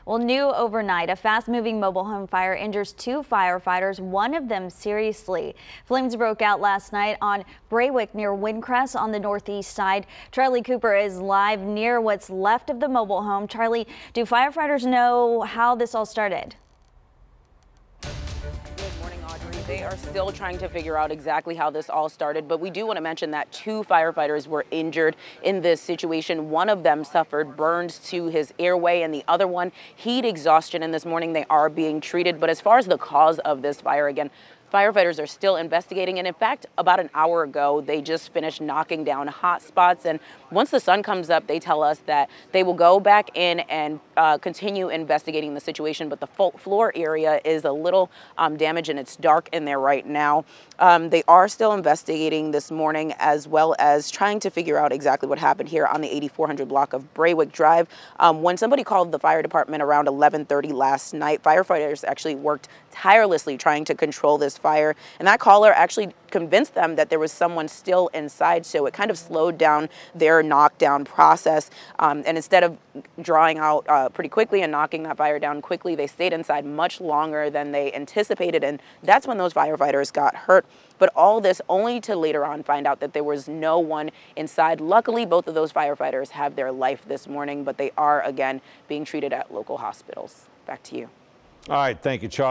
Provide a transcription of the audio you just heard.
Well, new overnight, a fast-moving mobile home fire injures two firefighters, one of them seriously. Flames broke out last night on Braywick near Windcrest on the northeast side. Charlie Cooper is live near what's left of the mobile home. Charlie, do firefighters know how this all started? They are still trying to figure out exactly how this all started, but we do want to mention that two firefighters were injured in this situation. One of them suffered burns to his airway and the other one heat exhaustion. And this morning they are being treated. But as far as the cause of this fire, again, firefighters are still investigating, and in fact, about an hour ago, they just finished knocking down hot spots. And once the sun comes up, they tell us that they will go back in and continue investigating the situation. But the floor area is a little damaged, and it's dark in there right now. They are still investigating this morning, as well as trying to figure out exactly what happened here on the 8400 block of Braywick Drive. When somebody called the fire department around 11:30 last night, firefighters actually worked tirelessly trying to control this fire, and that caller actually convinced them that there was someone still inside, so it kind of slowed down their knockdown process. And instead of drawing out pretty quickly and knocking that fire down quickly, they stayed inside much longer than they anticipated, and that's when those firefighters got hurt. But all this only to later on find out that there was no one inside. Luckily, both of those firefighters have their life this morning, but they are again being treated at local hospitals. Back to you. All right, thank you, Charlie.